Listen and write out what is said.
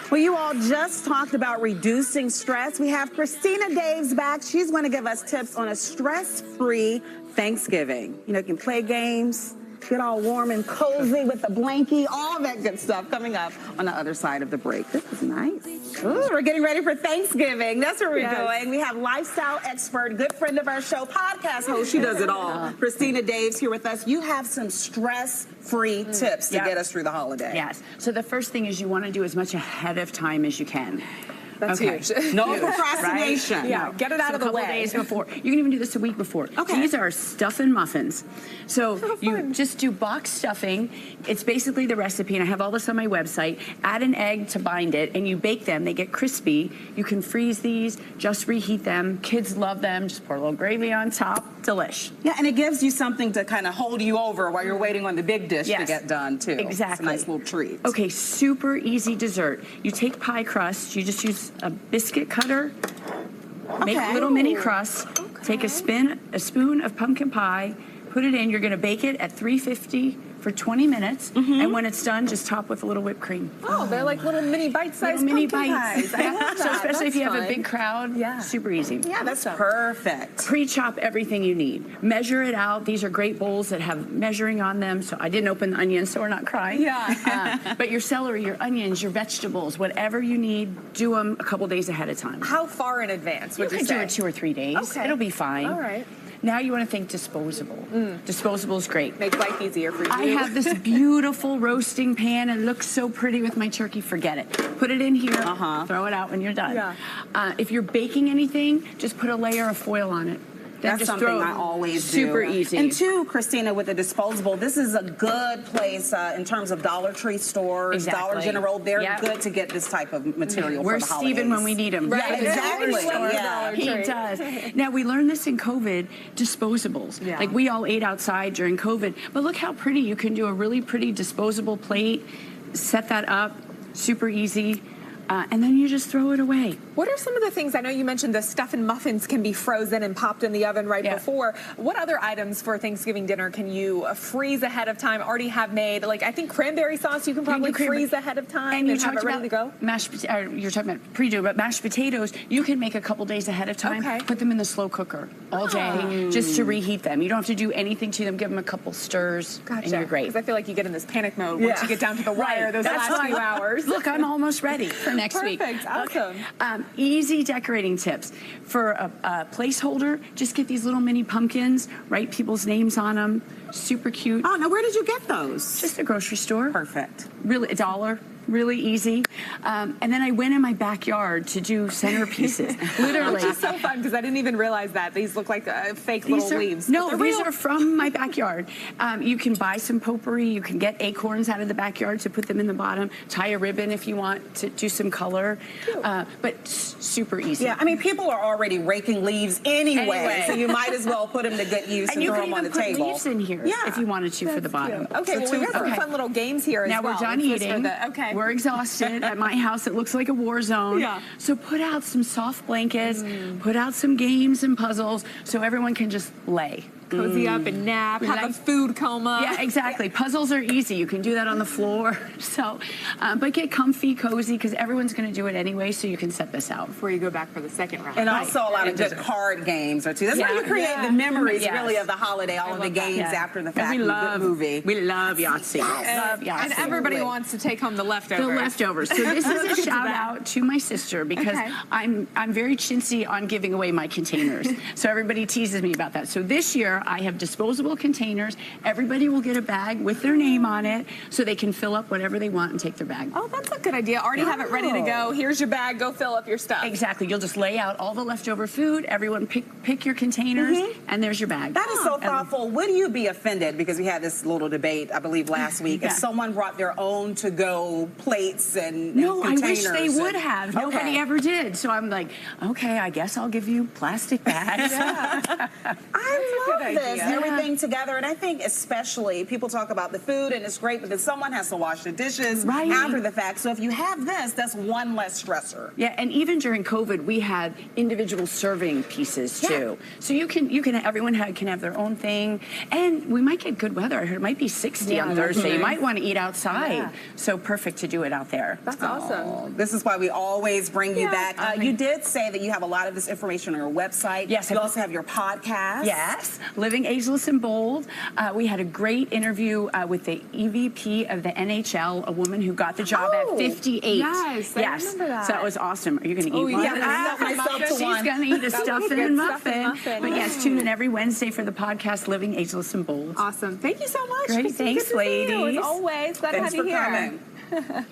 Well, you all just talked about reducing stress. We have Christina Daves back. She's going to give us tips on a stress-free Thanksgiving. You know, you can play games, get all warm and cozy with the blankie, all that good stuff coming up on the other side of the break. This is nice. Ooh, we're getting ready for Thanksgiving. That's what we're doing. We have lifestyle expert, good friend of our show, podcast host. She does it all. Christina Daves here with us. You have some stress-free tips to get us through the holiday. Yes. So the first thing is you want to do as much ahead of time as you can. That's huge. No procrastination. Right? Yeah, get it out of the way. A couple days before. You can even do this a week before. Okay. These are stuffing muffins. So you just do box stuffing. It's basically the recipe, and I have all this on my website. Add an egg to bind it, and you bake them. They get crispy. You can freeze these, just reheat them. Kids love them. Just pour a little gravy on top. Delish. Yeah, and it gives you something to kind of hold you over while you're waiting on the big dish to get done, too. Exactly. It's a nice little treat. Okay, super easy dessert. You take pie crust. You just use a biscuit cutter. Make little mini crusts. Take a spoon of pumpkin pie. Put it in. You're going to bake it at 350 for 20 minutes, and when it's done, just top with a little whipped cream. Oh, they're like little mini bite-sized mini pumpkin bites. pies. I love that. So especially if you have fun. a big crowd, super easy. Yeah, that's perfect. Pre-chop everything you need. Measure it out. These are great bowls that have measuring on them, so I didn't open the onions, so we're not crying. Yeah. But your celery, your onions, your vegetables, whatever you need, do them a couple days ahead of time. How far in advance would you can say? do it 2 or 3 days. Okay. It'll be fine. All right. Now you want to think disposable. Disposable is great. Make life easier for you. I have this beautiful roasting pan. It looks so pretty with my turkey. Forget it. Put it in here. Throw it out when you're done. Yeah. If you're baking anything, just put a layer of foil on it. That's just something throw it. I always Super do. easy. And two, Christina, with the disposable, this is a good place in terms of Dollar Tree stores, Dollar General. They're good to get this type of material for the holidays. Where's Steven when we need him? Right, exactly. He does. Now, we learned this in COVID, disposables. Yeah. Like, we all ate outside during COVID. But look how pretty. You can do a really pretty disposable plate, set that up, super easy. And then you just throw it away. What are some of the things, I know you mentioned the stuff and muffins can be frozen and popped in the oven right before. What other items for Thanksgiving dinner can you freeze ahead of time, already have made? Like, I think cranberry sauce you can probably freeze ahead of time and have it ready to go. You're talking about pre-do, but mashed potatoes, you can make a couple days ahead of time. Put them in the slow cooker all day just to reheat them. You don't have to do anything to them. Give them a couple stirs and you're great. Because I feel like you get in this panic mode once you get down to the wire those last few hours. Look, I'm almost ready for next week. Perfect. Awesome. Easy decorating tips. For a placeholder, just get these little mini pumpkins, write people's names on them. Super cute. Oh, now where did you get those? Just a grocery store. Perfect. Really, $1. Really easy. And then I went in my backyard to do centerpieces. Literally. Which is so fun because I didn't even realize that. These look like fake little leaves. No, these are from my backyard. You can buy some potpourri. You can get acorns out of the backyard to put them in the bottom. Tie a ribbon if you want to do some color. But super easy. Yeah, I mean, people are already raking leaves anyway. So you might as well put them to good use and throw them on the table. You can even put leaves in here if you wanted to for the bottom. Okay, well, we got some fun little games here as well. Now we're done eating. We're exhausted at my house. It looks like a war zone. So put out some soft blankets, put out some games and puzzles so everyone can just lay. Cozy up and nap, have a food coma. Yeah, exactly. Puzzles are easy. You can do that on the floor. So, but get comfy, cozy, because everyone's going to do it anyway, so you can set this out. Before you go back for the second round. And also a lot of good card games or two. That's how you create the memories, really, of the holiday, all of the games after the fact. We love movie. We love Yahtzee. Love Yahtzee. And everybody wants to take home the leftovers. The leftovers. So this is a shout out to my sister because I'm very chintzy on giving away my containers. So everybody teases me about that. So this year I have disposable containers. Everybody will get a bag with their name on it so they can fill up whatever they want and take their bag. Oh, that's a good idea. Already have it ready to go. Here's your bag. Go fill up your stuff. Exactly. You'll just lay out all the leftover food. Everyone pick your containers and there's your bag. That is so thoughtful. Would you be offended, because we had this little debate, I believe, last week, if someone brought their own to-go plates and containers? I wish they would have. Nobody ever did. So I'm like, okay, I guess I'll give you plastic bags. I love this, idea. everything together. And I think especially people talk about the food and it's great, but then someone has to wash the dishes after the fact. So if you have this, that's one less stressor. Yeah, and even during COVID, we had individual serving pieces too. So everyone can have their own thing, and we might get good weather. I heard it might be 60 on Thursday. You might want to eat outside. Yeah. So perfect to do it out there. That's awesome. This is why we always bring you back. You did say that you have a lot of this information on your website. Yes. You also have your podcast. Yes. Living Ageless and Bold. We had a great interview with the EVP of the NHL, a woman who got the job at 58. Yes, I remember that. So that was awesome. Are you going to eat one? Yeah, She's going to eat a stuffing and muffin. But yes, tune in every Wednesday for the podcast, Living Ageless and Bold. Awesome. Thank you so much. Great. Thanks, ladies. As always. Glad to have you here. Thanks for coming.